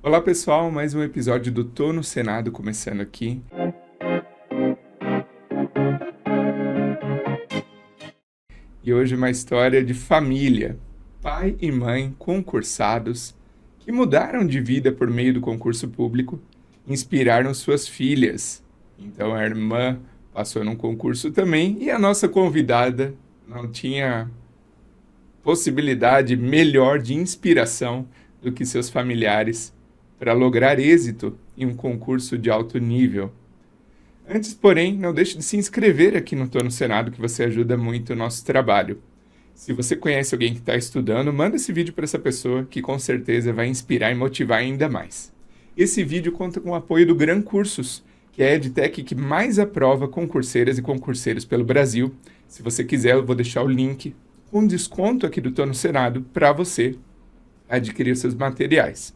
Olá pessoal, mais um episódio do Tô no Senado começando aqui. E hoje uma história de família. Pai e mãe concursados que mudaram de vida por meio do concurso público, inspiraram suas filhas. Então a irmã passou num concurso também e a nossa convidada não tinha possibilidade melhor de inspiração do que seus familiares para lograr êxito em um concurso de alto nível. Antes, porém, não deixe de se inscrever aqui no Tô no Senado, que você ajuda muito o nosso trabalho. Se você conhece alguém que está estudando, manda esse vídeo para essa pessoa, que com certeza vai inspirar e motivar ainda mais. Esse vídeo conta com o apoio do Gran Cursos, que é a EdTech que mais aprova concurseiras e concurseiros pelo Brasil. Se você quiser, eu vou deixar o link com desconto aqui do Tô no Senado para você adquirir seus materiais.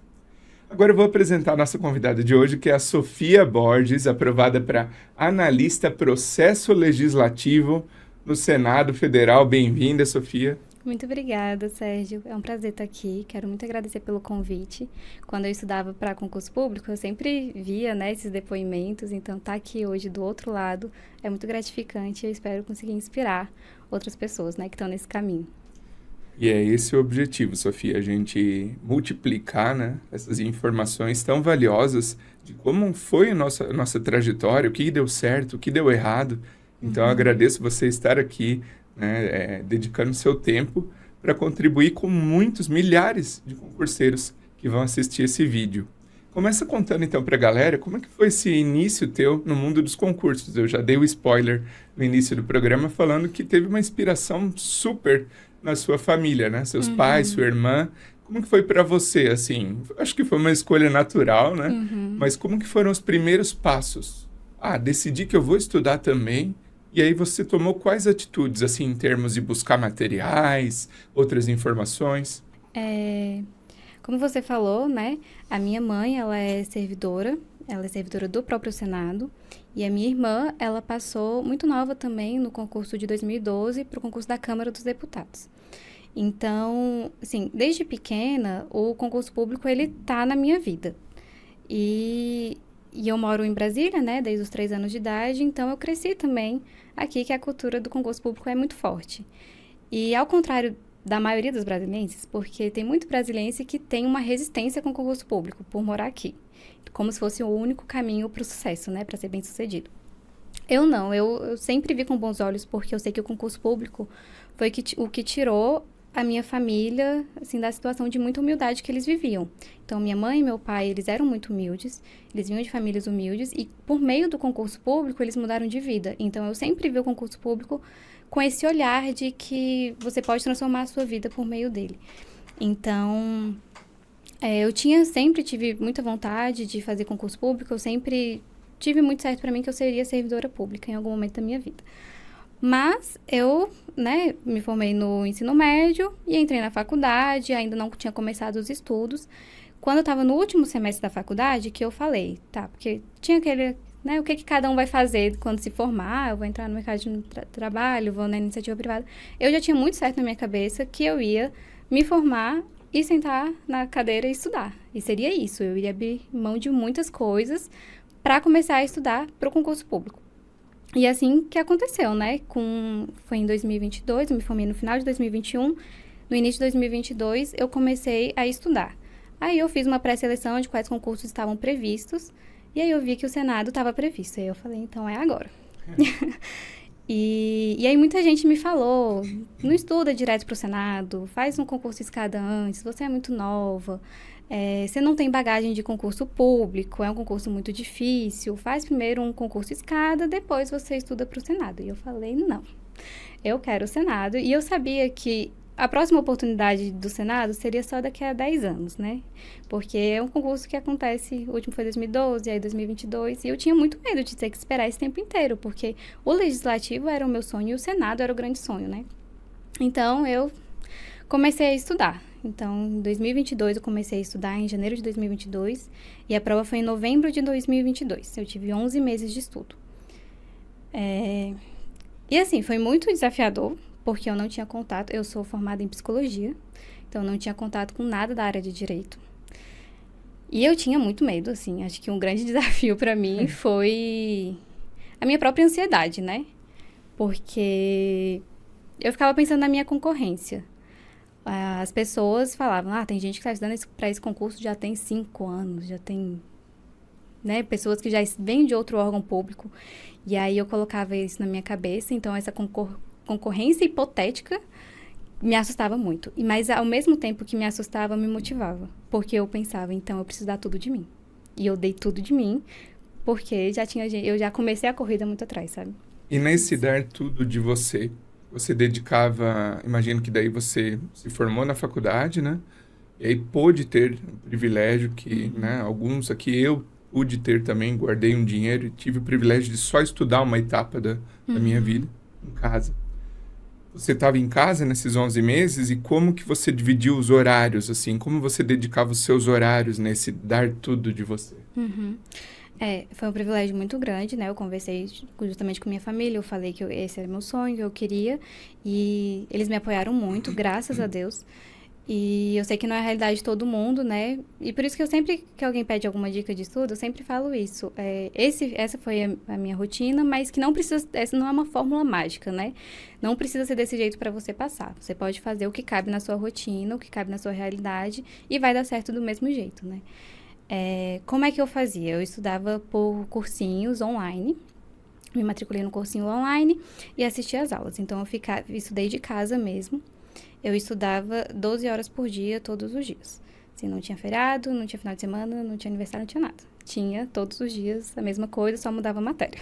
Agora eu vou apresentar a nossa convidada de hoje, que é a Sofia Borges, aprovada para analista processo legislativo no Senado Federal. Bem-vinda, Sofia. Muito obrigada, Sérgio. É um prazer estar aqui. Quero muito agradecer pelo convite. Quando eu estudava para concurso público, eu sempre via, esses depoimentos. Então, estar aqui hoje do outro lado é muito gratificante. Eu espero conseguir inspirar outras pessoas, que estão nesse caminho. E é esse o objetivo, Sofia, a gente multiplicar, essas informações tão valiosas de como foi a nossa trajetória, o que deu certo, o que deu errado. Então, eu agradeço você estar aqui, dedicando seu tempo para contribuir com muitos, milhares de concurseiros que vão assistir esse vídeo. Começa contando, então, para a galera como é que foi esse início teu no mundo dos concursos. Eu já dei o spoiler no início do programa falando que teve uma inspiração super na sua família, Seus pais, sua irmã. Como que foi para você, assim? Acho que foi uma escolha natural, Mas como que foram os primeiros passos? Decidi que eu vou estudar também. E aí você tomou quais atitudes, assim, em termos de buscar materiais, outras informações? Como você falou, a minha mãe, ela é servidora do próprio Senado. E a minha irmã, ela passou muito nova também no concurso de 2012 para o concurso da Câmara dos Deputados. Então, assim, desde pequena, o concurso público, ele tá na minha vida. E eu moro em Brasília, desde os 3 anos de idade, então eu cresci também aqui, que a cultura do concurso público é muito forte. E ao contrário da maioria dos brasileiros, porque tem muito brasileiro que tem uma resistência com o concurso público por morar aqui, como se fosse o único caminho para o sucesso, para ser bem sucedido. Eu não, eu sempre vi com bons olhos, porque eu sei que o concurso público foi o que tirou a minha família, assim, da situação de muita humildade que eles viviam. Então, minha mãe e meu pai, eles eram muito humildes, eles vinham de famílias humildes, e por meio do concurso público, eles mudaram de vida. Então, eu sempre vi o concurso público com esse olhar de que você pode transformar a sua vida por meio dele. Então, eu sempre tive muita vontade de fazer concurso público, eu sempre tive muito certo para mim que eu seria servidora pública em algum momento da minha vida. Mas eu, me formei no ensino médio e entrei na faculdade, ainda não tinha começado os estudos. Quando eu estava no último semestre da faculdade, que eu falei, porque tinha aquele, o que cada um vai fazer quando se formar, eu vou entrar no mercado de trabalho, vou na iniciativa privada. Eu já tinha muito certo na minha cabeça que eu ia me formar e sentar na cadeira e estudar. E seria isso, eu iria abrir mão de muitas coisas para começar a estudar para o concurso público. E assim que aconteceu, foi em 2022, eu me formei no final de 2021, no início de 2022 eu comecei a estudar. Aí eu fiz uma pré-seleção de quais concursos estavam previstos, e aí eu vi que o Senado estava previsto. Aí eu falei, então é agora. E aí muita gente me falou, não estuda direto para o Senado, faz um concurso escada antes, você é muito nova, você não tem bagagem de concurso público, é um concurso muito difícil, faz primeiro um concurso escada, depois você estuda para o Senado. E eu falei, não, eu quero o Senado. E eu sabia que a próxima oportunidade do Senado seria só daqui a 10 anos, Porque é um concurso que acontece, o último foi 2012, aí 2022, e eu tinha muito medo de ter que esperar esse tempo inteiro, porque o Legislativo era o meu sonho e o Senado era o grande sonho, Então, eu comecei a estudar. Então, em 2022, eu comecei a estudar, em janeiro de 2022, e a prova foi em novembro de 2022. Eu tive 11 meses de estudo. E assim, foi muito desafiador, porque eu não tinha contato, eu sou formada em psicologia, então eu não tinha contato com nada da área de direito. E eu tinha muito medo, assim. Acho que um grande desafio para mim foi a minha própria ansiedade, né? Porque eu ficava pensando na minha concorrência. As pessoas falavam, tem gente que está estudando para esse concurso já tem 5 anos, já tem, né, pessoas que já vêm de outro órgão público. E aí eu colocava isso na minha cabeça, então essa concorrência hipotética me assustava muito. Mas ao mesmo tempo que me assustava, me motivava. Porque eu pensava, então eu preciso dar tudo de mim. E eu dei tudo de mim, porque eu já comecei a corrida muito atrás, sabe? E nesse dar tudo de você, você dedicava, imagino que daí você se formou na faculdade, né? E aí pôde ter o privilégio que, né, alguns aqui eu pude ter também, guardei um dinheiro e tive o privilégio de só estudar uma etapa da minha vida em casa. Você estava em casa nesses 11 meses e como que você dividiu os horários, assim? Como você dedicava os seus horários nesse dar tudo de você? Foi um privilégio muito grande, né? Eu conversei justamente com minha família, eu falei que esse era meu sonho, que eu queria. E eles me apoiaram muito, graças a Deus. E eu sei que não é a realidade de todo mundo, né? E por isso que eu sempre que alguém pede alguma dica de estudo, eu sempre falo isso. Essa foi a minha rotina, mas que não precisa, essa não é uma fórmula mágica, né? Não precisa ser desse jeito para você passar. Você pode fazer o que cabe na sua rotina, o que cabe na sua realidade e vai dar certo do mesmo jeito, né? Como é que eu fazia? Eu estudava por cursinhos online. Me matriculei no cursinho online e assistia às aulas. Então, eu estudei de casa mesmo. Eu estudava 12 horas por dia, todos os dias. Assim, não tinha feriado, não tinha final de semana, não tinha aniversário, não tinha nada. Tinha todos os dias a mesma coisa, só mudava a matéria.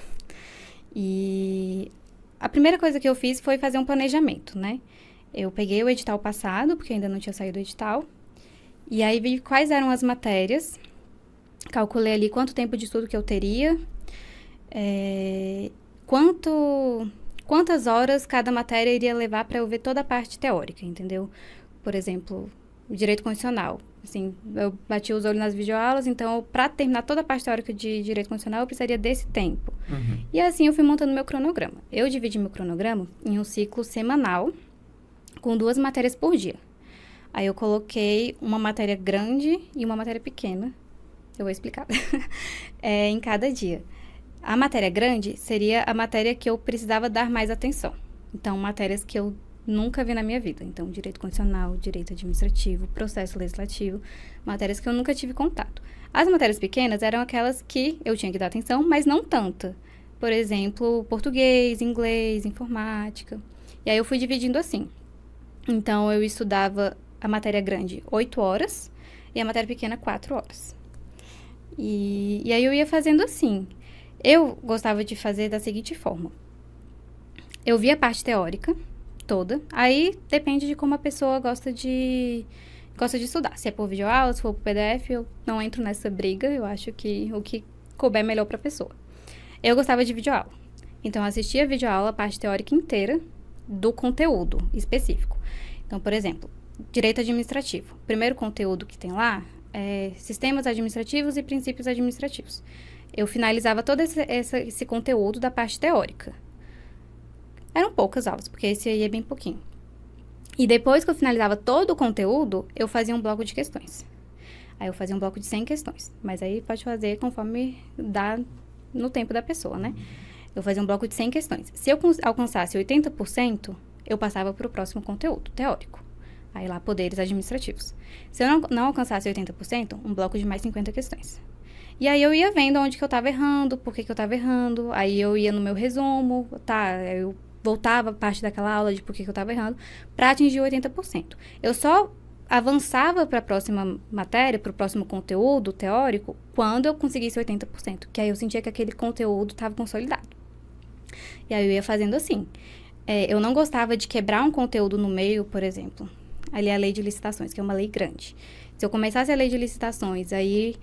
E a primeira coisa que eu fiz foi fazer um planejamento, né? Eu peguei o edital passado, porque ainda não tinha saído o edital. E aí vi quais eram as matérias. Calculei ali quanto tempo de estudo que eu teria. Quantas horas cada matéria iria levar para eu ver toda a parte teórica, entendeu? Por exemplo, direito constitucional. Assim, eu bati os olhos nas videoaulas, então, para terminar toda a parte teórica de direito constitucional, eu precisaria desse tempo. E assim, eu fui montando meu cronograma. Eu dividi meu cronograma em um ciclo semanal, com 2 matérias por dia. Aí eu coloquei uma matéria grande e uma matéria pequena. Eu vou explicar. Em cada dia. A matéria grande seria a matéria que eu precisava dar mais atenção. Então, matérias que eu nunca vi na minha vida. Então, direito constitucional, direito administrativo, processo legislativo, matérias que eu nunca tive contato. As matérias pequenas eram aquelas que eu tinha que dar atenção, mas não tanta. Por exemplo, português, inglês, informática. E aí eu fui dividindo assim. Então, eu estudava a matéria grande 8 horas e a matéria pequena 4 horas. E aí eu ia fazendo assim. Eu gostava de fazer da seguinte forma. Eu via a parte teórica toda. Aí depende de como a pessoa gosta de estudar. Se é por videoaula, se for por PDF, eu não entro nessa briga. Eu acho que o que couber é melhor para a pessoa. Eu gostava de videoaula. Então, eu assistia a videoaula, a parte teórica inteira do conteúdo específico. Então, por exemplo, direito administrativo. O primeiro conteúdo que tem lá é sistemas administrativos e princípios administrativos. Eu finalizava todo esse conteúdo da parte teórica. Eram poucas aulas, porque esse aí é bem pouquinho. E depois que eu finalizava todo o conteúdo, eu fazia um bloco de questões. Aí eu fazia um bloco de 100 questões. Mas aí pode fazer conforme dá no tempo da pessoa, né? Eu fazia um bloco de 100 questões. Se eu alcançasse 80%, eu passava para o próximo conteúdo teórico. Aí lá, poderes administrativos. Se eu não alcançasse 80%, um bloco de mais 50 questões. E aí eu ia vendo onde que eu estava errando, por que eu estava errando. Aí eu ia no meu resumo, eu voltava parte daquela aula de por que eu estava errando, para atingir 80%. Eu só avançava para a próxima matéria, para o próximo conteúdo teórico, quando eu conseguisse 80%, que aí eu sentia que aquele conteúdo estava consolidado. E aí eu ia fazendo assim. Eu não gostava de quebrar um conteúdo no meio, por exemplo. Ali é a lei de licitações, que é uma lei grande. Se eu começasse a lei de licitações, aí,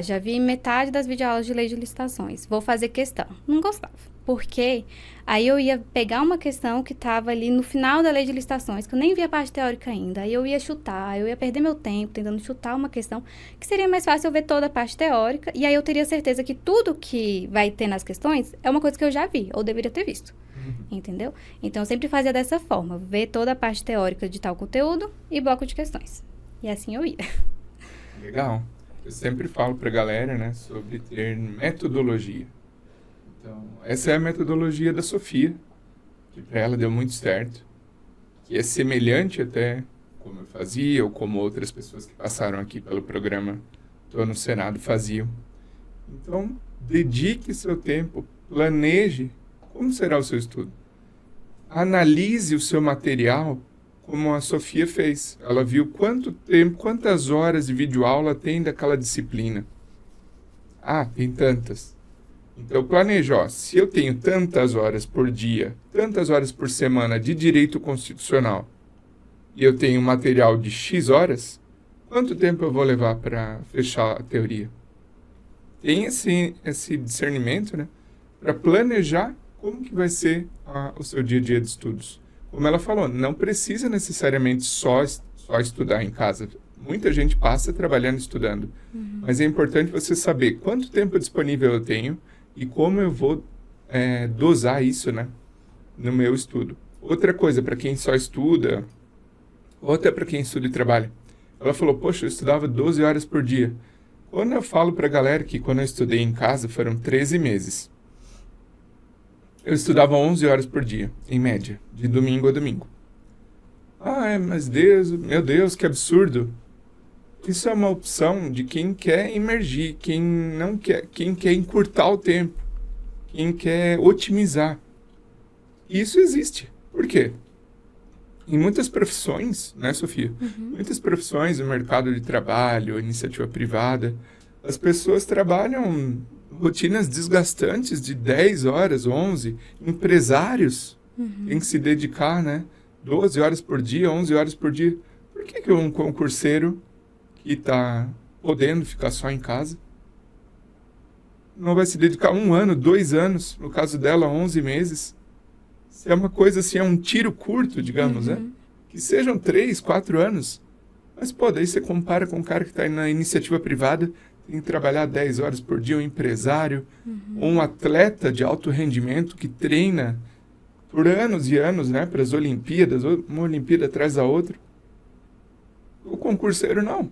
já vi metade das videoaulas de lei de licitações. Vou fazer questão. Não gostava. Porque aí eu ia pegar uma questão que estava ali no final da lei de licitações, que eu nem vi a parte teórica ainda. Aí eu ia chutar, eu ia perder meu tempo tentando chutar uma questão, que seria mais fácil eu ver toda a parte teórica. E aí eu teria certeza que tudo que vai ter nas questões é uma coisa que eu já vi, ou deveria ter visto. Entendeu? Então, eu sempre fazia dessa forma. Ver toda a parte teórica de tal conteúdo e bloco de questões. E assim eu ia. Legal. Eu sempre falo para a galera, né, sobre ter metodologia. Então, essa é a metodologia da Sofia, que para ela deu muito certo, que é semelhante até como eu fazia ou como outras pessoas que passaram aqui pelo programa Tô no Senado faziam. Então, dedique seu tempo, planeje como será o seu estudo. Analise o seu material como a Sofia fez. Ela viu quanto tempo, quantas horas de videoaula tem daquela disciplina. Ah, tem tantas. Então planeja, ó, se eu tenho tantas horas por dia, tantas horas por semana de direito constitucional, e eu tenho material de X horas, quanto tempo eu vou levar para fechar a teoria? Tem esse discernimento, né, para planejar como que vai ser o seu dia a dia de estudos. Como ela falou, não precisa necessariamente só estudar em casa. Muita gente passa trabalhando e estudando. Mas é importante você saber quanto tempo disponível eu tenho e como eu vou dosar isso, né, no meu estudo. Outra coisa, para quem só estuda, ou até para quem estuda e trabalha. Ela falou, poxa, eu estudava 12 horas por dia. Quando eu falo para a galera que quando eu estudei em casa foram 13 meses. Eu estudava 11 horas por dia, em média, de domingo a domingo. Ah, mas meu Deus, que absurdo. Isso é uma opção de quem quer emergir, quem não quer, quem quer encurtar o tempo, quem quer otimizar. Isso existe. Por quê? Em muitas profissões, né, Sofia? Muitas profissões, no mercado de trabalho, iniciativa privada, as pessoas trabalham rotinas desgastantes de 10 horas, 11. Empresários têm que se dedicar, né? 12 horas por dia, 11 horas por dia. Por que um concurseiro que está podendo ficar só em casa não vai se dedicar 1 ano, 2 anos, no caso dela, 11 meses? Se é uma coisa assim, é um tiro curto, digamos, né? Que sejam 3, 4 anos. Mas, pô, daí você compara com um cara que está na iniciativa privada, tem que trabalhar 10 horas por dia, um empresário, ou um atleta de alto rendimento que treina por anos e anos, né, para as Olimpíadas, uma Olimpíada atrás da outra. O concurseiro não.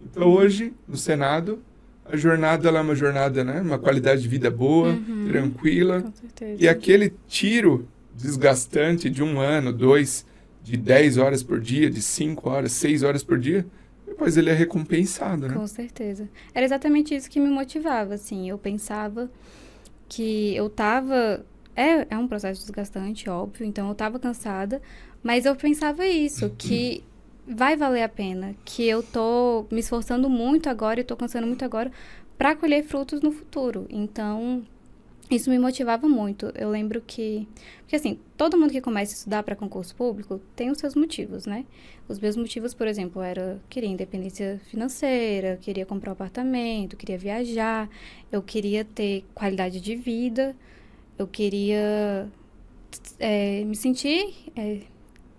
Então hoje, no Senado, a jornada ela é uma jornada, né, uma qualidade de vida boa, tranquila. Com certeza. E aquele tiro desgastante de 1 ano, 2, de 10 horas por dia, de 5 horas, 6 horas por dia, depois ele é recompensado, né? Com certeza. Era exatamente isso que me motivava, assim. Eu pensava que eu tava... É um processo desgastante, óbvio, então eu tava cansada, mas eu pensava isso, que vai valer a pena, que eu tô me esforçando muito agora e tô cansando muito agora para colher frutos no futuro. Então, isso me motivava muito. Eu lembro que... Porque, assim, todo mundo que começa a estudar para concurso público tem os seus motivos, né? Os meus motivos, por exemplo, queria independência financeira, queria comprar um apartamento, queria viajar, eu queria ter qualidade de vida, eu queria me sentir...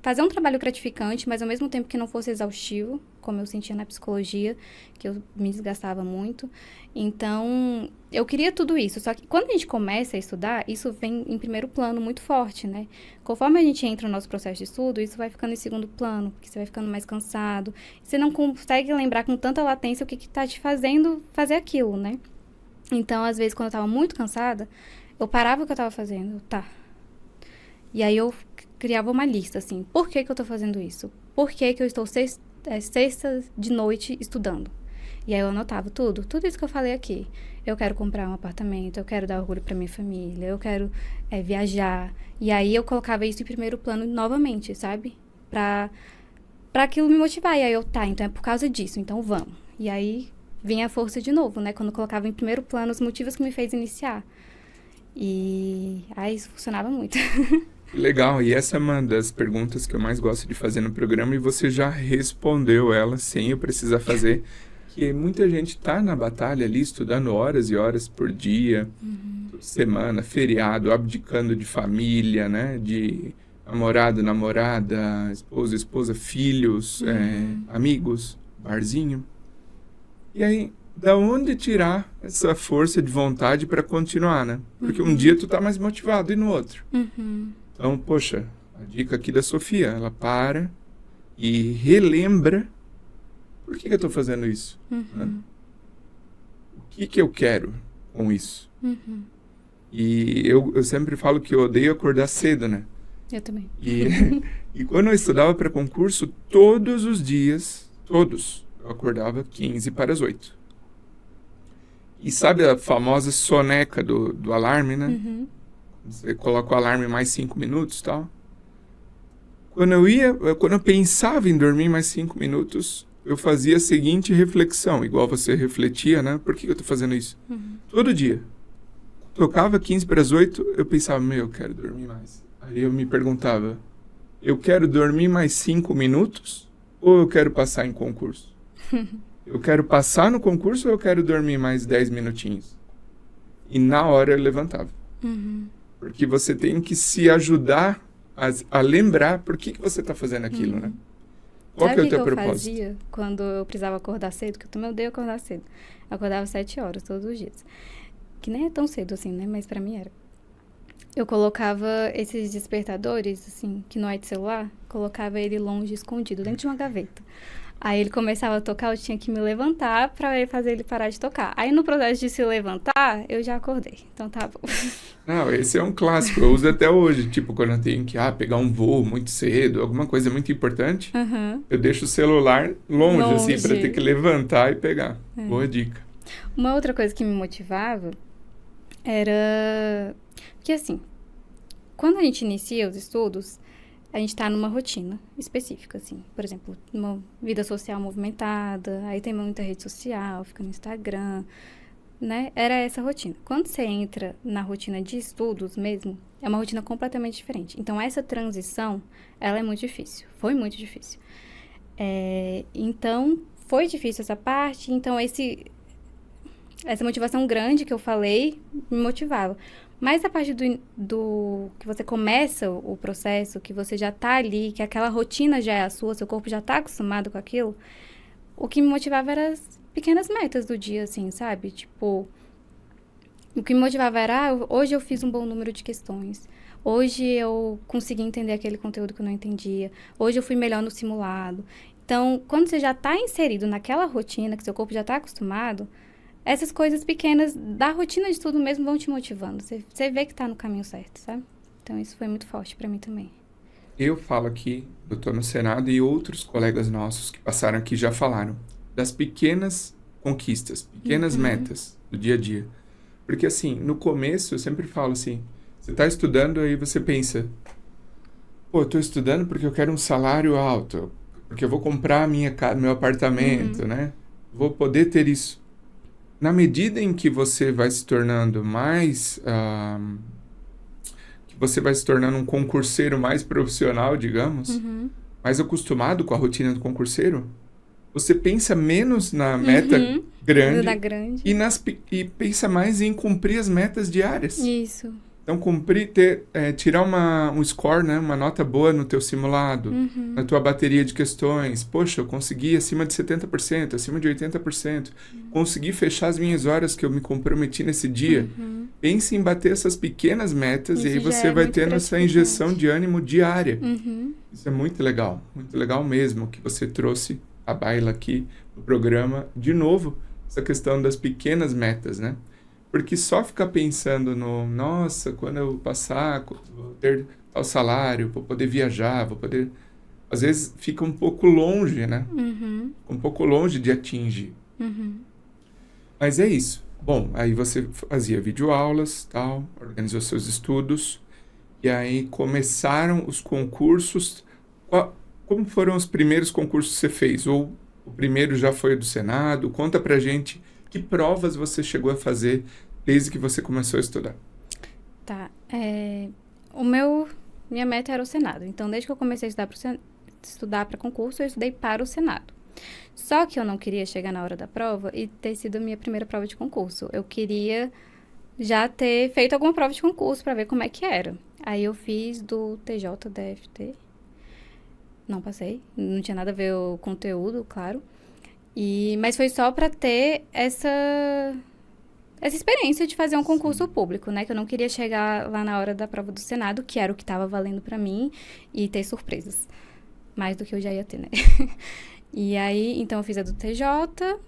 fazer um trabalho gratificante, mas ao mesmo tempo que não fosse exaustivo, como eu sentia na psicologia, que eu me desgastava muito. Então, eu queria tudo isso. Só que quando a gente começa a estudar, isso vem em primeiro plano muito forte, né? Conforme a gente entra no nosso processo de estudo, isso vai ficando em segundo plano, porque você vai ficando mais cansado. Você não consegue lembrar com tanta latência o que está te fazendo fazer aquilo, né? Então, às vezes, quando eu estava muito cansada, eu parava o que eu estava fazendo. Tá. E aí eu criava uma lista, assim, por que eu tô fazendo isso? Por que eu estou sexta de noite estudando? E aí eu anotava tudo isso que eu falei aqui. Eu quero comprar um apartamento, eu quero dar orgulho pra minha família, eu quero viajar. E aí eu colocava isso em primeiro plano novamente, sabe? Pra aquilo me motivar. E aí então é por causa disso, então vamos. E aí vinha a força de novo, né? Quando eu colocava em primeiro plano os motivos que me fez iniciar. E aí isso funcionava muito. Legal, e essa é uma das perguntas que eu mais gosto de fazer no programa e você já respondeu ela sem eu precisar fazer, que muita gente está na batalha ali, estudando horas e horas por dia, por semana, feriado, abdicando de família, né, de namorada, esposa, filhos, amigos, barzinho. E aí, da onde tirar essa força de vontade para continuar, né? Porque um dia tu tá mais motivado e no outro. Então, poxa, a dica aqui da Sofia, ela para e relembra por que eu estou fazendo isso. Né? que eu quero com isso? Uhum. E eu sempre falo que eu odeio acordar cedo, né? Eu também. E, e quando eu estudava para concurso, todos os dias, todos, eu acordava 15 para as 8. E sabe a famosa soneca do alarme, né? Uhum. Você coloca o alarme mais 5 minutos e tal. Quando eu pensava em dormir mais 5 minutos, eu fazia a seguinte reflexão, igual você refletia, né? Por que eu tô fazendo isso? Uhum. Todo dia. Tocava 15 para as 8, eu pensava, eu quero dormir mais. Aí eu me perguntava, eu quero dormir mais 5 minutos ou eu quero passar em concurso? Eu quero passar no concurso ou eu quero dormir mais 10 minutinhos? E na hora eu levantava. Uhum. Porque você tem que se ajudar a lembrar por que você está fazendo aquilo, né? Qual Sabe que é o o teu que eu propósito? fazia quando eu precisava acordar cedo? Que eu também odeio acordar cedo. Eu acordava 7 horas todos os dias. Que nem é tão cedo assim, né? Mas pra mim era. Eu colocava esses despertadores, assim, que não é de celular, colocava ele longe, escondido, dentro de uma gaveta. Aí ele começava a tocar, eu tinha que me levantar pra fazer ele parar de tocar. Aí no processo de se levantar, eu já acordei. Então tá bom. Não, esse é um clássico, eu uso até hoje. Tipo, quando eu tenho que pegar um voo muito cedo, alguma coisa muito importante, Uhum. eu deixo o celular longe, assim, para Longe. ter que levantar e pegar. Boa dica. Uma outra coisa que me motivava era... Porque assim, quando a gente inicia os estudos, a gente tá numa rotina específica, assim. Por exemplo, uma vida social movimentada, aí tem muita rede social, fica no Instagram, né? Era essa rotina. Quando você entra na rotina de estudos mesmo, é uma rotina completamente diferente. Então, essa transição, ela é muito difícil. Foi muito difícil. Então, foi difícil essa parte. Então, essa motivação grande que eu falei me motivava. Mas a partir do que você começa o processo, que você já tá ali, que aquela rotina já é a sua, seu corpo já tá acostumado com aquilo, o que me motivava eram as pequenas metas do dia, assim, sabe? Tipo, o que me motivava era, hoje eu fiz um bom número de questões. Hoje eu consegui entender aquele conteúdo que eu não entendia. Hoje eu fui melhor no simulado. Então, quando você já tá inserido naquela rotina, que seu corpo já tá acostumado, essas coisas pequenas da rotina de tudo mesmo vão te motivando. Você vê que tá no caminho certo, sabe? Então, isso foi muito forte pra mim também. Eu falo aqui, eu tô no Senado e outros colegas nossos que passaram aqui já falaram das pequenas conquistas, pequenas metas do dia a dia. Porque assim, no começo eu sempre falo assim, você tá estudando aí você pensa, eu tô estudando porque eu quero um salário alto, porque eu vou comprar meu apartamento, né? Vou poder ter isso. Na medida em que você vai se tornando que você vai se tornando um concurseiro mais profissional, digamos, mais acostumado com a rotina do concurseiro, você pensa menos na meta Da grande grande. e pensa mais em cumprir as metas diárias. Isso. Então, tirar um score, né, uma nota boa no teu simulado, na tua bateria de questões. Poxa, eu consegui acima de 70%, acima de 80%. Consegui fechar as minhas horas que eu me comprometi nesse dia. Pense em bater essas pequenas metas Isso e aí já você é vai muito tendo essa gratificante. injeção de ânimo diária. Isso é muito legal mesmo que você trouxe a baila aqui no programa. De novo, essa questão das pequenas metas, né? Porque só ficar pensando nossa, quando eu passar, vou ter tal salário, vou poder viajar, vou poder... Às vezes fica um pouco longe, né? Um pouco longe de atingir. Mas é isso. Bom, aí você fazia videoaulas, tal, organizou seus estudos, e aí começaram os concursos. Como foram os primeiros concursos que você fez? Ou o primeiro já foi do Senado? Conta pra gente que provas você chegou a fazer desde que você começou a estudar. Tá. Minha meta era o Senado. Então, desde que eu comecei a estudar para concurso, eu estudei para o Senado. Só que eu não queria chegar na hora da prova e ter sido a minha primeira prova de concurso. Eu queria já ter feito alguma prova de concurso para ver como é que era. Aí eu fiz do TJ-DFT. Não passei. Não tinha nada a ver o conteúdo, claro. Mas foi só para ter essa experiência de fazer um concurso público, né? Que eu não queria chegar lá na hora da prova do Senado, que era o que estava valendo para mim, e ter surpresas. Mais do que eu já ia ter, né? E aí, então eu fiz a do TJ.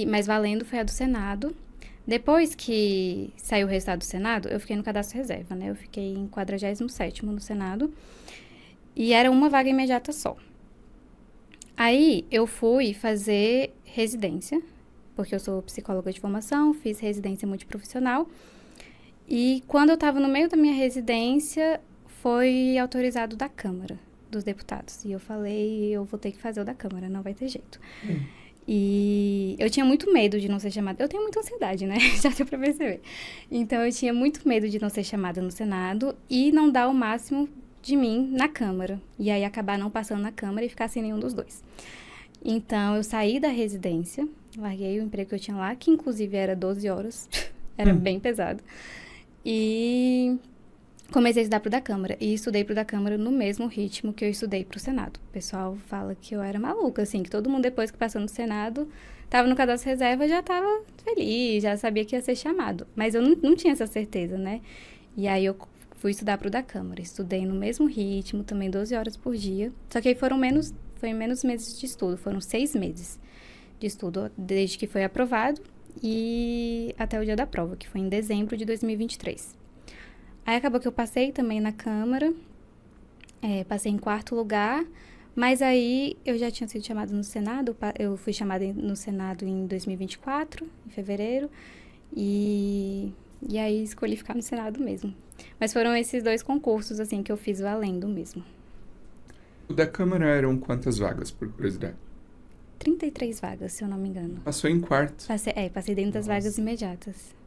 Mas valendo foi a do Senado. Depois que saiu o resultado do Senado, eu fiquei no cadastro reserva, né? Eu fiquei em 47º no Senado. E era uma vaga imediata só. Aí, eu fui fazer residência, porque eu sou psicóloga de formação, fiz residência multiprofissional. E quando eu estava no meio da minha residência, foi autorizado da Câmara dos Deputados. E eu falei, eu vou ter que fazer o da Câmara, não vai ter jeito. E eu tinha muito medo de não ser chamada. Eu tenho muita ansiedade, né? Já deu pra perceber. Então, eu tinha muito medo de não ser chamada no Senado e não dar o máximo de mim na Câmara. E aí, acabar não passando na Câmara e ficar sem nenhum dos dois. Então, eu saí da residência, larguei o emprego que eu tinha lá, que inclusive era 12 horas. Era bem pesado. E comecei a estudar pro da Câmara. E estudei pro da Câmara no mesmo ritmo que eu estudei pro Senado. O pessoal fala que eu era maluca, assim, que todo mundo depois que passou no Senado, tava no cadastro reserva, já tava feliz, já sabia que ia ser chamado. Mas eu não tinha essa certeza, né? E aí eu fui estudar pro da Câmara. Estudei no mesmo ritmo, também 12 horas por dia. Só que aí foi menos meses de estudo, foram 6 meses de estudo, desde que foi aprovado e até o dia da prova, que foi em dezembro de 2023. Aí acabou que eu passei também na Câmara, passei em 4º lugar, mas aí eu já tinha sido chamada no Senado, eu fui chamada no Senado em 2024, em fevereiro, e aí escolhi ficar no Senado mesmo. Mas foram esses 2 concursos, assim, que eu fiz valendo mesmo. O da Câmara eram quantas vagas, por curiosidade? 33 vagas, se eu não me engano. Passou em 4º. Passei dentro das vagas imediatas.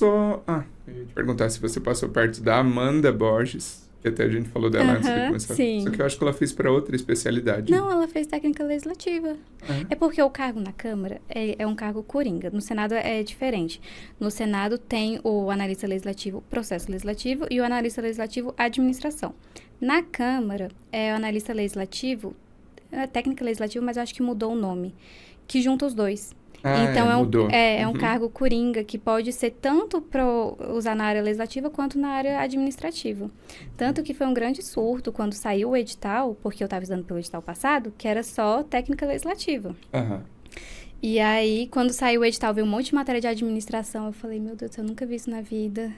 Eu ia te perguntar se você passou perto da Amanda Borges, que até a gente falou dela antes de começar. Sim. Só que eu acho que ela fez para outra especialidade. Não, ela fez técnica legislativa. É porque o cargo na Câmara é um cargo coringa. No Senado é diferente. No Senado tem o analista legislativo processo legislativo e o analista legislativo administração. Na Câmara é o analista legislativo, técnica legislativa, mas eu acho que mudou o nome, que junta os dois. Então, mudou. É um cargo coringa que pode ser tanto para usar na área legislativa quanto na área administrativa. Tanto que foi um grande surto quando saiu o edital, porque eu estava estudando pelo edital passado, que era só técnica legislativa. E aí, quando saiu o edital, veio um monte de matéria de administração, eu falei, meu Deus, eu nunca vi isso na vida.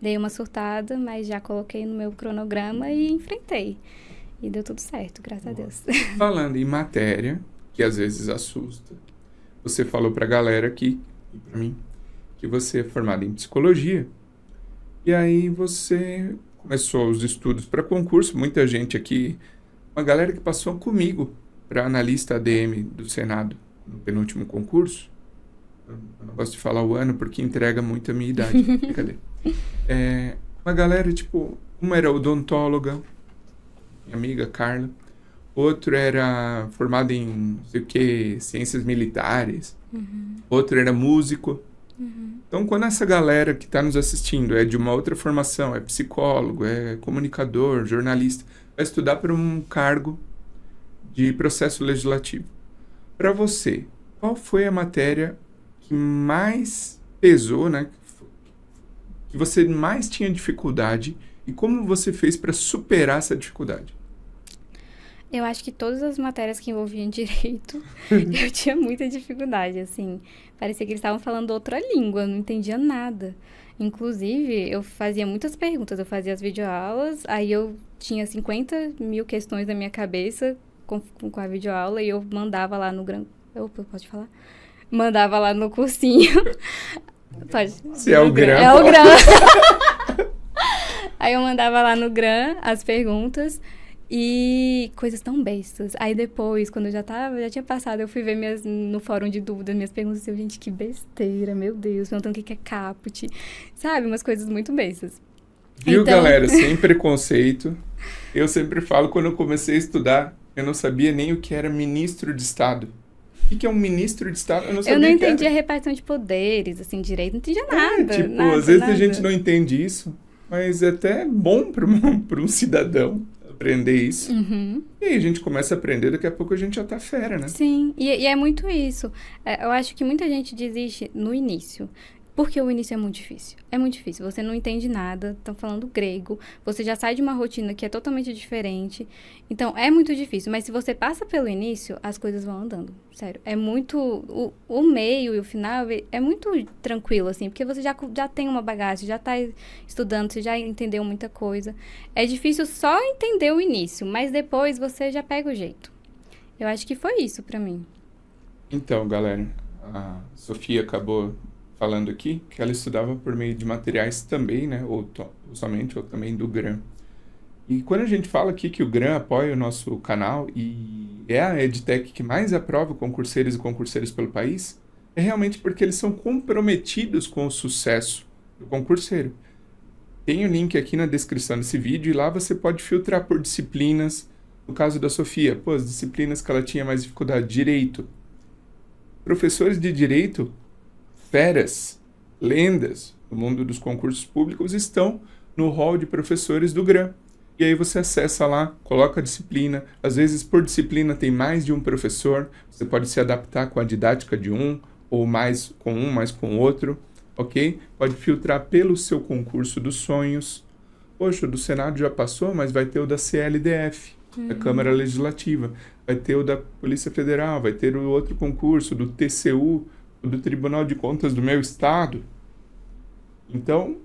Dei uma surtada, mas já coloquei no meu cronograma e enfrentei. E deu tudo certo, graças a Deus. Falando em matéria, que às vezes assusta, você falou pra galera aqui, e pra mim, que você é formado em psicologia. E aí você começou os estudos para concurso. Muita gente aqui, uma galera que passou comigo para analista ADM do Senado no penúltimo concurso. Eu não gosto de falar o ano porque entrega muito a minha idade. Cadê? Uma galera, tipo, uma era odontóloga, minha amiga Carla. Outro era formado em, não sei o que, ciências militares. Outro era músico. Então, quando essa galera que está nos assistindo é de uma outra formação, é psicólogo, é comunicador, jornalista, vai estudar para um cargo de processo legislativo. Para você, qual foi a matéria que mais pesou, né? Que você mais tinha dificuldade e como você fez para superar essa dificuldade? Eu acho que todas as matérias que envolviam direito, eu tinha muita dificuldade, assim. Parecia que eles estavam falando outra língua, eu não entendia nada. Inclusive, eu fazia muitas perguntas, eu fazia as videoaulas, aí eu tinha 50 mil questões na minha cabeça com a videoaula e eu mandava lá no pode falar? Mandava lá no cursinho. Pode. Se é o GRAM. É o GRAM. Aí eu mandava lá no GRAM as perguntas. E coisas tão bestas. Aí depois, quando eu já tinha passado, eu fui ver no fórum de dúvidas, minhas perguntas, assim, gente, que besteira, meu Deus, perguntando o que é caput, sabe? Umas coisas muito bestas. Viu, então... galera, sem preconceito, eu sempre falo, quando eu comecei a estudar, eu não sabia nem o que era ministro de Estado. O que é um ministro de Estado? Eu não sabia. Eu não entendia a repartição de poderes, assim, direito, não entendia nada. Às vezes a gente não entende isso, mas é até bom para um cidadão aprender isso. E aí a gente começa a aprender, daqui a pouco a gente já tá fera, né? Sim, e é muito isso. Eu acho que muita gente desiste no início. Porque o início é muito difícil. É muito difícil. Você não entende nada, estão falando grego, você já sai de uma rotina que é totalmente diferente. Então, é muito difícil. Mas se você passa pelo início, as coisas vão andando. Sério. É muito... O meio e o final é muito tranquilo, assim, porque você já tem uma bagagem, já está estudando, você já entendeu muita coisa. É difícil só entender o início, mas depois você já pega o jeito. Eu acho que foi isso pra mim. Então, galera, a Sofia acabou falando aqui que ela estudava por meio de materiais também, né? Ou somente, ou também do GRAM. E quando a gente fala aqui que o GRAM apoia o nosso canal e é a EdTech que mais aprova concurseiros e concurseiras pelo país, é realmente porque eles são comprometidos com o sucesso do concurseiro. Tem o link aqui na descrição desse vídeo e lá você pode filtrar por disciplinas. No caso da Sofia, pô, as disciplinas que ela tinha mais dificuldade, direito. Professores de direito, feras, lendas no mundo dos concursos públicos estão no hall de professores do GRAM. E aí você acessa lá, coloca a disciplina. Às vezes, por disciplina, tem mais de um professor. Você pode se adaptar com a didática de um, ou mais com outro, ok? Pode filtrar pelo seu concurso dos sonhos. Poxa, o do Senado já passou, mas vai ter o da CLDF, da Câmara Legislativa. Vai ter o da Polícia Federal, vai ter o outro concurso do TCU, do Tribunal de Contas do meu estado. Então,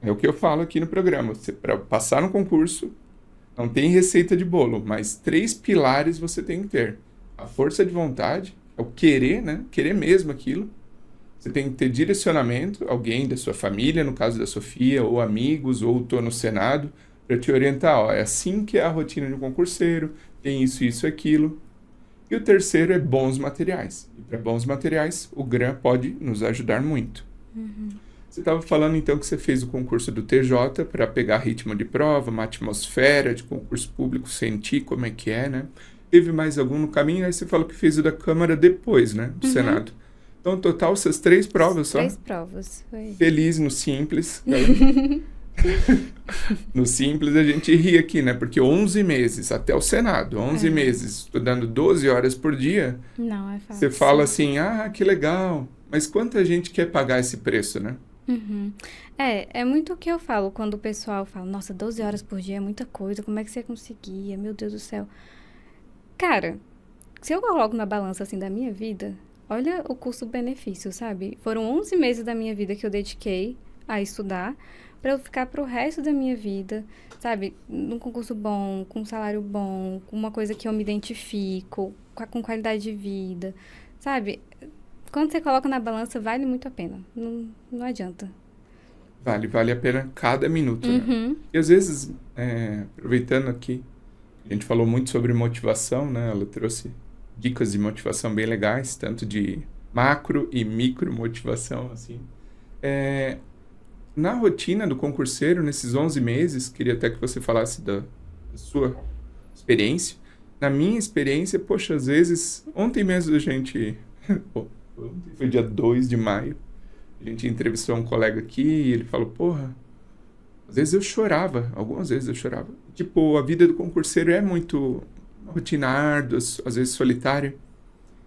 é o que eu falo aqui no programa. Para passar no concurso, não tem receita de bolo, mas 3 pilares você tem que ter. A força de vontade, é o querer, né? Querer mesmo aquilo. Você tem que ter direcionamento, alguém da sua família, no caso da Sofia, ou amigos, ou tô no Senado, para te orientar. Ó, é assim que é a rotina de um concurseiro, tem isso, aquilo. E o terceiro é bons materiais. E para bons materiais, o GRAM pode nos ajudar muito. Você estava falando então que você fez o concurso do TJ para pegar ritmo de prova, uma atmosfera de concurso público, sentir como é que é, né? Teve mais algum no caminho? Aí você falou que fez o da Câmara depois, né? Do Senado. Então, no total, essas 3 provas só? 3 provas, foi. Feliz no Simples. No Simples a gente ri aqui, né? Porque 11 meses até o Senado, 11 meses estudando 12 horas por dia. Não, é fácil. Você fala assim, ah, que legal. Mas quanta gente quer pagar esse preço, né? É muito o que eu falo quando o pessoal fala, nossa, 12 horas por dia é muita coisa, como é que você conseguia? Meu Deus do céu. Cara, se eu coloco na balança, assim, da minha vida, olha o custo-benefício, sabe? Foram 11 meses da minha vida que eu dediquei a estudar para eu ficar pro resto da minha vida, sabe? Num concurso bom, com um salário bom, com uma coisa que eu me identifico, com qualidade de vida, sabe? Quando você coloca na balança, vale muito a pena. Não adianta. Vale a pena cada minuto, né? E às vezes, aproveitando aqui, a gente falou muito sobre motivação, né? Ela trouxe dicas de motivação bem legais, tanto de macro e micro motivação, assim. Na rotina do concurseiro, nesses 11 meses, queria até que você falasse da sua experiência. Na minha experiência, poxa, às vezes, ontem mesmo a gente... Foi dia 2 de maio. A gente entrevistou um colega aqui e ele falou, porra, às vezes eu chorava, algumas vezes eu chorava. Tipo, a vida do concurseiro é muito rotina árdua, às vezes solitária.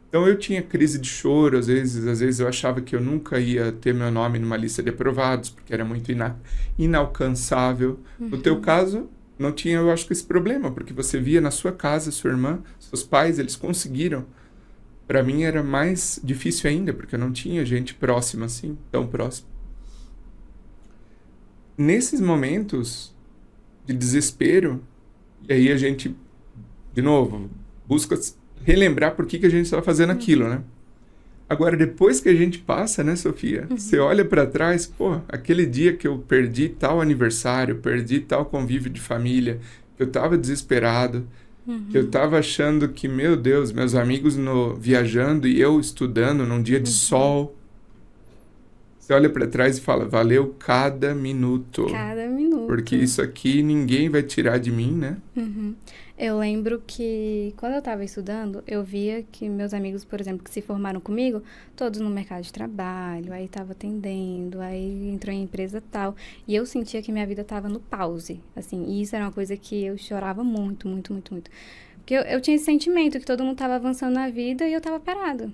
Então eu tinha crise de choro, às vezes eu achava que eu nunca ia ter meu nome numa lista de aprovados, porque era muito inalcançável. No teu caso, não tinha, eu acho que esse problema, porque você via na sua casa, sua irmã, seus pais, eles conseguiram. Para mim era mais difícil ainda, porque eu não tinha gente próxima assim, tão próxima. Nesses momentos de desespero, e aí a gente, de novo, busca relembrar por que a gente estava fazendo aquilo, né? Agora, depois que a gente passa, né, Sofia? Você olha para trás, pô, aquele dia que eu perdi tal aniversário, perdi tal convívio de família, que eu estava desesperado, que eu tava achando que, meu Deus, meus amigos viajando e eu estudando num dia de sol. Você olha para trás e fala, valeu cada minuto. Cada minuto. Porque isso aqui ninguém vai tirar de mim, né? Eu lembro que quando eu tava estudando, eu via que meus amigos, por exemplo, que se formaram comigo, todos no mercado de trabalho, aí tava atendendo, aí entrou em empresa tal. E eu sentia que minha vida tava no pause, assim. E isso era uma coisa que eu chorava muito, muito, muito, muito. Porque eu tinha esse sentimento que todo mundo tava avançando na vida e eu tava parada.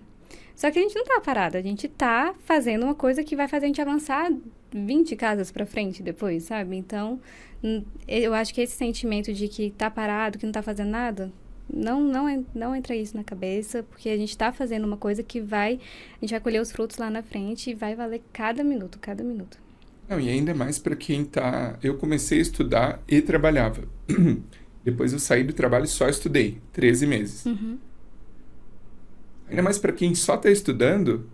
Só que a gente não tá parado, a gente tá fazendo uma coisa que vai fazer a gente avançar 20 casas pra frente depois, sabe? Então, eu acho que esse sentimento de que tá parado, que não tá fazendo nada, não entra isso na cabeça, porque a gente tá fazendo uma coisa que a gente vai colher os frutos lá na frente e vai valer cada minuto, cada minuto. Não, e ainda mais para quem tá... Eu comecei a estudar e trabalhava. Depois eu saí do trabalho e só estudei, 13 meses. Ainda mais para quem só tá estudando,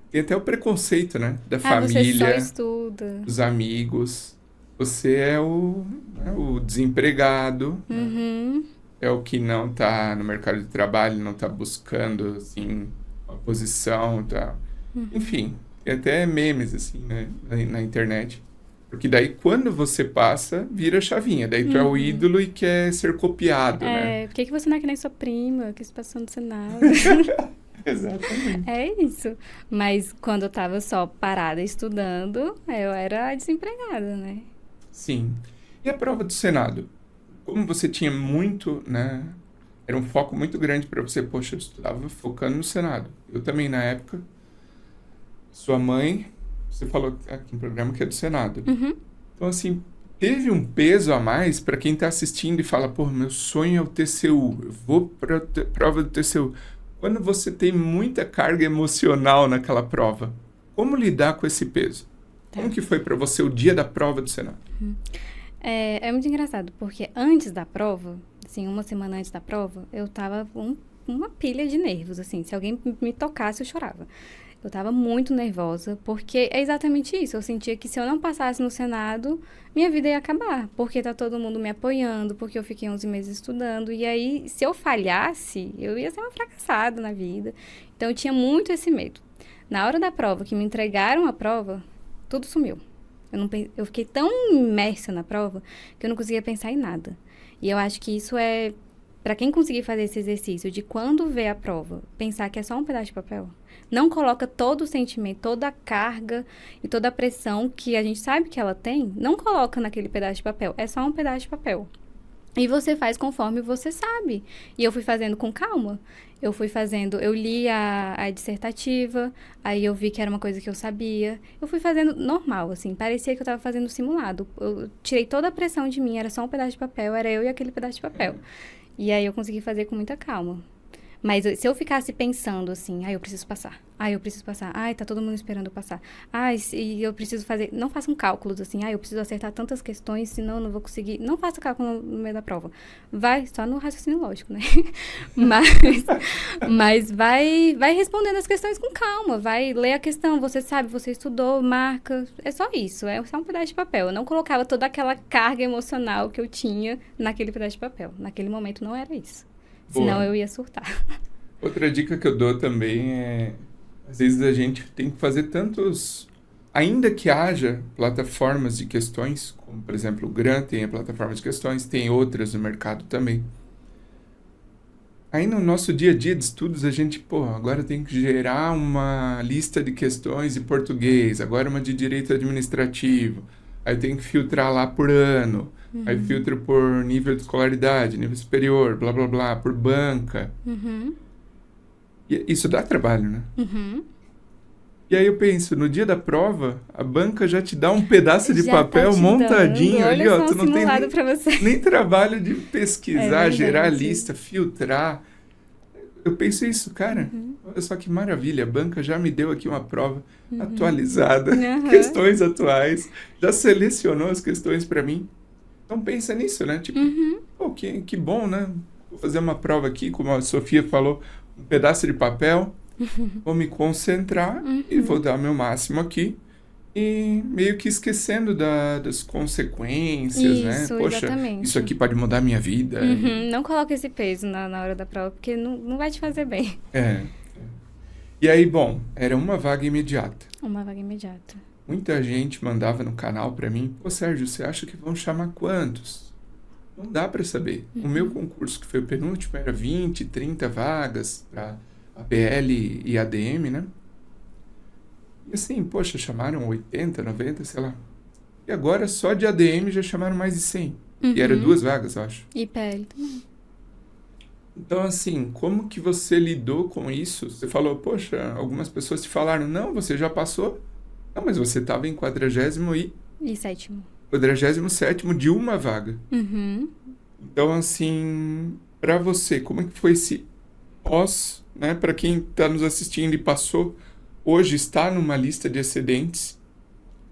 tem até o preconceito, né? Da família, Você só estuda. dos amigos. Você é o desempregado, né? É o que não tá no mercado de trabalho, não tá buscando, assim, uma posição, tá? Enfim, tem até memes, assim, né? Na internet. Porque daí, quando você passa, vira chavinha. Daí tu é o ídolo e quer ser copiado, né? Por que você não é que nem sua prima, que se passou no Senado? Exatamente. É isso. Mas quando eu tava só parada estudando, eu era a desempregada, né? Sim. E a prova do Senado? Como você tinha muito, né? Era um foco muito grande para você. Poxa, eu estudava focando no Senado. Eu também, na época. Sua mãe, você falou aqui no programa que é do Senado. Então, assim, teve um peso a mais para quem está assistindo e fala, pô, meu sonho é o TCU. Eu vou para a prova do TCU. Quando você tem muita carga emocional naquela prova, como lidar com esse peso? Como que foi para você o dia da prova do Senado? É muito engraçado, porque antes da prova, assim, uma semana antes da prova, eu tava uma pilha de nervos, assim. Se alguém me tocasse, eu chorava. Eu tava muito nervosa, porque é exatamente isso. Eu sentia que se eu não passasse no Senado, minha vida ia acabar. Porque tá todo mundo me apoiando, porque eu fiquei 11 meses estudando. E aí, se eu falhasse, eu ia ser uma fracassada na vida. Então, eu tinha muito esse medo. Na hora da prova, que me entregaram a prova, tudo sumiu. Eu fiquei tão imersa na prova que eu não conseguia pensar em nada. E eu acho que isso é... Para quem conseguir fazer esse exercício de quando vê a prova, pensar que é só um pedaço de papel, não coloca todo o sentimento, toda a carga e toda a pressão que a gente sabe que ela tem, não coloca naquele pedaço de papel. É só um pedaço de papel. E você faz conforme você sabe. E eu fui fazendo com calma. Eu li a dissertativa, aí eu vi que era uma coisa que eu sabia. Eu fui fazendo normal, assim, parecia que eu estava fazendo simulado. Eu tirei toda a pressão de mim, era só um pedaço de papel, era eu e aquele pedaço de papel. E aí eu consegui fazer com muita calma. Mas se eu ficasse pensando assim, eu preciso passar. Eu preciso passar. Tá todo mundo esperando eu passar. E eu preciso fazer... Não façam cálculos assim, eu preciso acertar tantas questões, senão eu não vou conseguir... Não faça cálculo no meio da prova. Vai só no raciocínio lógico, né? mas vai respondendo as questões com calma. Vai ler a questão, você sabe, você estudou, marca. É só isso, é só um pedaço de papel. Eu não colocava toda aquela carga emocional que eu tinha naquele pedaço de papel. Naquele momento não era isso. Senão eu ia surtar. Outra dica que eu dou também é... Às vezes a gente tem que fazer tantos... Ainda que haja plataformas de questões, como, por exemplo, o GRAN tem a plataforma de questões, tem outras no mercado também. Aí no nosso dia a dia de estudos, a gente, agora tem que gerar uma lista de questões de português, agora uma de direito administrativo. Aí tem que filtrar lá por ano. Aí filtro por nível de escolaridade, nível superior, blá, blá, blá, por banca. E isso dá trabalho, né? E aí eu penso, no dia da prova, a banca já te dá um pedaço de papel montadinho ali, ó. Tu não tem nem trabalho de pesquisar, gerar lista, filtrar. Eu penso isso, cara, olha só que maravilha, a banca já me deu aqui uma prova atualizada, questões atuais, já selecionou as questões para mim. Então pensa nisso, né? Tipo, que bom, né? Vou fazer uma prova aqui, como a Sofia falou, um pedaço de papel, vou me concentrar e vou dar o meu máximo aqui. E meio que esquecendo das consequências, né? Poxa, exatamente. Isso aqui pode mudar a minha vida. Não coloque esse peso na hora da prova, porque não vai te fazer bem. E aí, bom, era uma vaga imediata. Uma vaga imediata. Muita gente mandava no canal pra mim, Sérgio, você acha que vão chamar quantos? Não dá pra saber. O meu concurso, que foi o penúltimo, era 20, 30 vagas pra APL e ADM, né? E assim, poxa, chamaram 80, 90, sei lá. E agora, só de ADM já chamaram mais de 100. E era 2 vagas, eu acho. E PL também. Então, assim, como que você lidou com isso? Você falou, poxa, algumas pessoas te falaram, não, você já passou. Não, mas você estava em 47º de uma vaga. Uhum. Então, assim, para você, como é que foi esse pós, né? Para quem está nos assistindo e passou, hoje está numa lista de excedentes,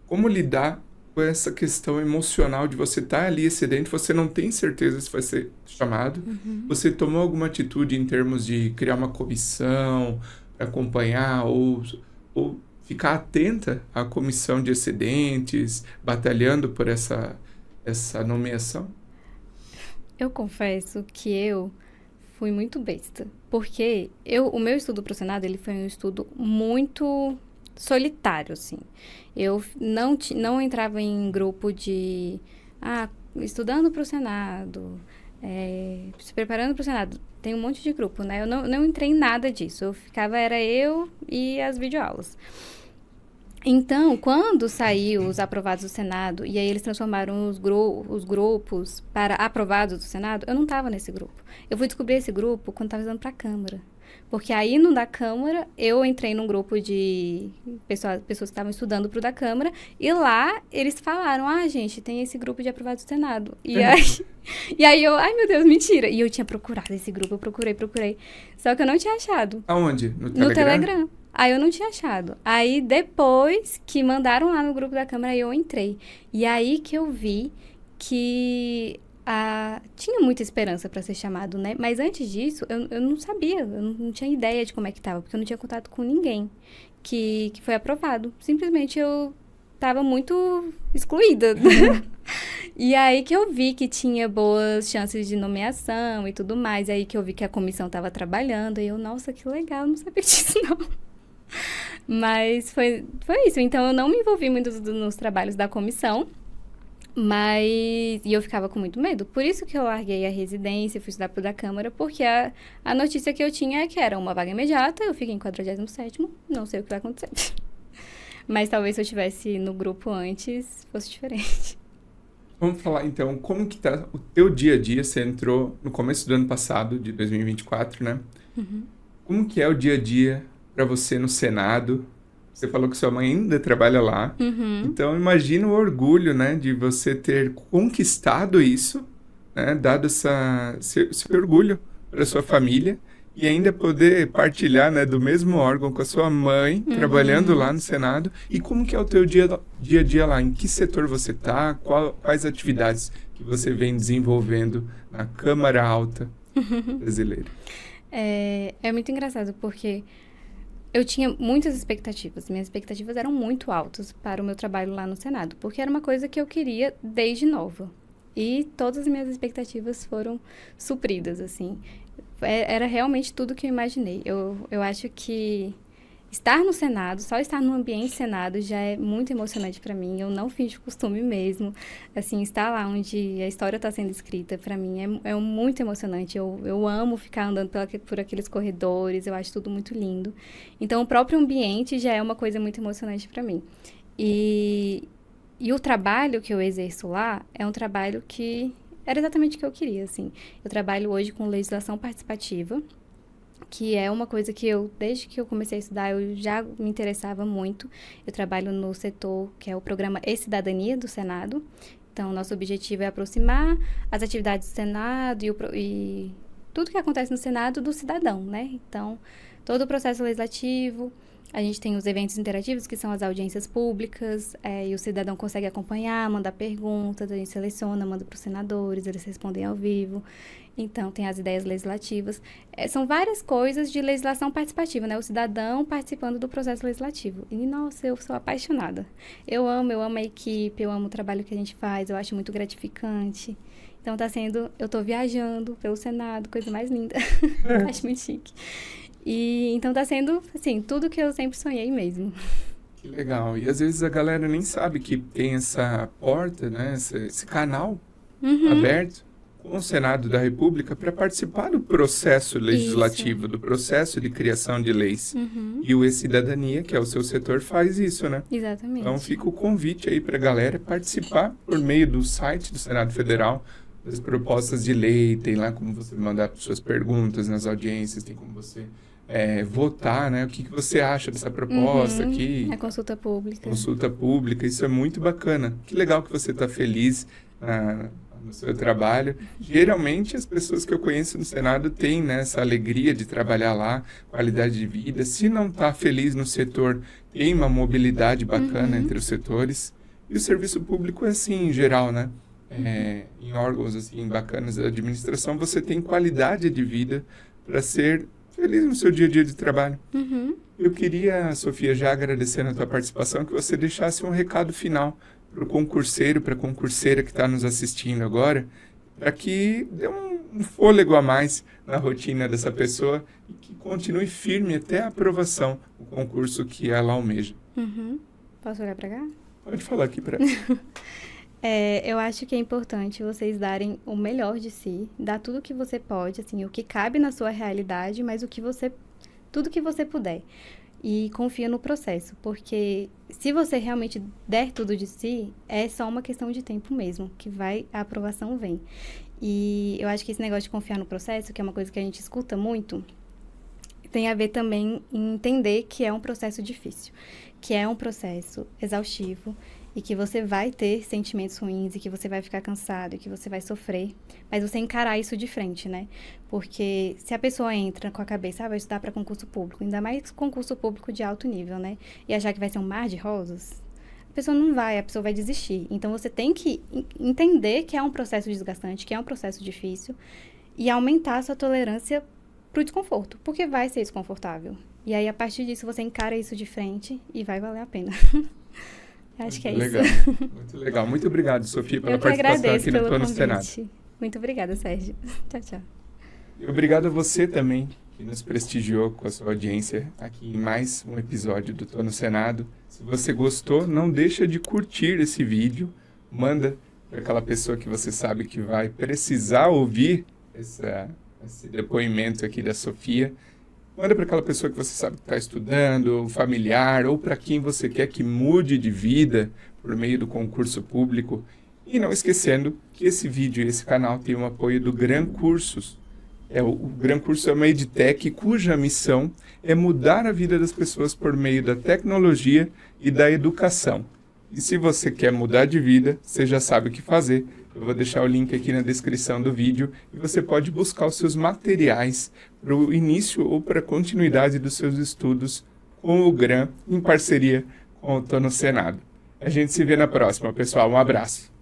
como lidar com essa questão emocional de você estar ali excedente, você não tem certeza se vai ser chamado, você tomou alguma atitude em termos de criar uma comissão, acompanhar ou ficar atenta à comissão de excedentes, batalhando por essa nomeação? Eu confesso que eu fui muito besta, porque o meu estudo pro Senado, ele foi um estudo muito solitário, assim. Eu não entrava em grupo de, estudando pro Senado, se preparando pro Senado. Tem um monte de grupo, né? Eu não entrei em nada disso. Era eu e as videoaulas. Então, quando saiu os aprovados do Senado, e aí eles transformaram os grupos para aprovados do Senado, eu não estava nesse grupo. Eu fui descobrir esse grupo quando estava indo para a Câmara. Porque aí, no da Câmara, eu entrei num grupo de pessoas que estavam estudando para o da Câmara, e lá eles falaram, gente, tem esse grupo de aprovados do Senado. E aí eu, ai meu Deus, mentira. E eu tinha procurado esse grupo, eu procurei. Só que eu não tinha achado. Aonde? No Telegram. Aí eu não tinha achado. Aí depois que mandaram lá no grupo da Câmara, eu entrei. E aí que eu vi que tinha muita esperança para ser chamado, né? Mas antes disso, eu não sabia, eu não tinha ideia de como é que tava, porque eu não tinha contato com ninguém que foi aprovado. Simplesmente eu tava muito excluída. E aí que eu vi que tinha boas chances de nomeação e tudo mais. Aí que eu vi que a comissão tava trabalhando. E eu, nossa, que legal, não sabia disso não. Mas foi isso. Então, eu não me envolvi muito nos trabalhos da comissão. E eu ficava com muito medo. Por isso que eu larguei a residência, fui estudar pro da Câmara, porque a notícia que eu tinha é que era uma vaga imediata, eu fiquei em 47º, não sei o que vai acontecer. Mas talvez se eu estivesse no grupo antes, fosse diferente. Vamos falar, então, como que tá o teu dia a dia? Você entrou no começo do ano passado, de 2024, né? Uhum. Como que é o dia a dia para você no Senado? Você falou que sua mãe ainda trabalha lá. Uhum. Então, imagina o orgulho, né, de você ter conquistado isso, né, dado esse orgulho para sua família e ainda poder partilhar, né, do mesmo órgão com a sua mãe, trabalhando lá no Senado. E como que é o teu dia a dia lá? Em que setor você tá? Quais atividades que você vem desenvolvendo na Câmara Alta brasileira? É muito engraçado, porque eu tinha muitas expectativas. Minhas expectativas eram muito altas para o meu trabalho lá no Senado, porque era uma coisa que eu queria desde nova. E todas as minhas expectativas foram supridas, assim. Era realmente tudo que eu imaginei. Eu acho que estar no Senado, só estar no ambiente Senado já é muito emocionante para mim. Eu não finjo costume mesmo. Assim, estar lá onde a história está sendo escrita, para mim, é muito emocionante. Eu amo ficar andando por aqueles corredores, eu acho tudo muito lindo. Então, o próprio ambiente já é uma coisa muito emocionante para mim. E o trabalho que eu exerço lá é um trabalho que era exatamente o que eu queria, assim. Eu trabalho hoje com legislação participativa, que é uma coisa que desde que eu comecei a estudar, eu já me interessava muito. Eu trabalho no setor que é o programa E-Cidadania do Senado. Então, nosso objetivo é aproximar as atividades do Senado e tudo que acontece no Senado do cidadão, né? Então, todo o processo legislativo. A gente tem os eventos interativos, que são as audiências públicas, e o cidadão consegue acompanhar, mandar perguntas, a gente seleciona, manda para os senadores, eles respondem ao vivo. Então, tem as ideias legislativas. São várias coisas de legislação participativa, né? O cidadão participando do processo legislativo. E, nossa, eu sou apaixonada. Eu amo a equipe, eu amo o trabalho que a gente faz, eu acho muito gratificante. Então, eu tô viajando pelo Senado, coisa mais linda. Acho muito chique. Então tá sendo, assim, tudo que eu sempre sonhei mesmo. Que legal. E às vezes a galera nem sabe que tem essa porta, né? Esse canal aberto com o Senado da República para participar do processo legislativo, do processo de criação de leis. E o E-Cidadania, que é o seu setor, faz isso, né? Exatamente. Então fica o convite aí para a galera participar por meio do site do Senado Federal, das propostas de lei, tem lá como você mandar suas perguntas nas audiências, tem como você votar, né? O que você acha dessa proposta aqui? A consulta pública. Consulta pública, isso é muito bacana. Que legal que você está feliz no seu trabalho. Geralmente, as pessoas que eu conheço no Senado têm, né, essa alegria de trabalhar lá, qualidade de vida. Se não está feliz no setor, tem uma mobilidade bacana entre os setores. E o serviço público é assim, em geral, né? Em órgãos assim bacanas da administração, você tem qualidade de vida para ser feliz no seu dia a dia de trabalho. Eu queria, Sofia, já agradecendo a tua participação, que você deixasse um recado final para o concurseiro, para a concurseira que está nos assistindo agora, para que dê um fôlego a mais na rotina dessa pessoa e que continue firme até a aprovação do concurso que ela almeja. Posso olhar para cá? Pode falar aqui para eu acho que é importante vocês darem o melhor de si, dar tudo o que você pode, assim, o que cabe na sua realidade, mas tudo que você puder. E confia no processo, porque se você realmente der tudo de si, é só uma questão de tempo mesmo, que a aprovação vem. E eu acho que esse negócio de confiar no processo, que é uma coisa que a gente escuta muito, tem a ver também em entender que é um processo difícil, que é um processo exaustivo, e que você vai ter sentimentos ruins, e que você vai ficar cansado, e que você vai sofrer, mas você encarar isso de frente, né? Porque se a pessoa entra com a cabeça, vai estudar para concurso público, ainda mais concurso público de alto nível, né? E achar que vai ser um mar de rosas, a pessoa não vai, a pessoa vai desistir. Então, você tem que entender que é um processo desgastante, que é um processo difícil, e aumentar a sua tolerância para o desconforto, porque vai ser desconfortável. E aí, a partir disso, você encara isso de frente e vai valer a pena. Acho que é legal. isso. Muito legal. Muito obrigado, Sofia, pela Eu que participação agradeço aqui no pelo Tô no convite. Senado. Muito obrigada, Sérgio. Tchau, tchau. E obrigado a você também, que nos prestigiou com a sua audiência aqui em mais um episódio do Tô no Senado. Se você gostou, não deixa de curtir esse vídeo. Manda para aquela pessoa que você sabe que vai precisar ouvir esse depoimento aqui da Sofia. Manda para aquela pessoa que você sabe que está estudando, familiar, ou para quem você quer que mude de vida por meio do concurso público. E não esquecendo que esse vídeo e esse canal tem o apoio do Gran Cursos. O Gran Curso é uma edtech cuja missão é mudar a vida das pessoas por meio da tecnologia e da educação. E se você quer mudar de vida, você já sabe o que fazer. Eu vou deixar o link aqui na descrição do vídeo e você pode buscar os seus materiais para o início ou para a continuidade dos seus estudos com o Gran, em parceria com o Tô no Senado. A gente se vê na próxima, pessoal. Um abraço.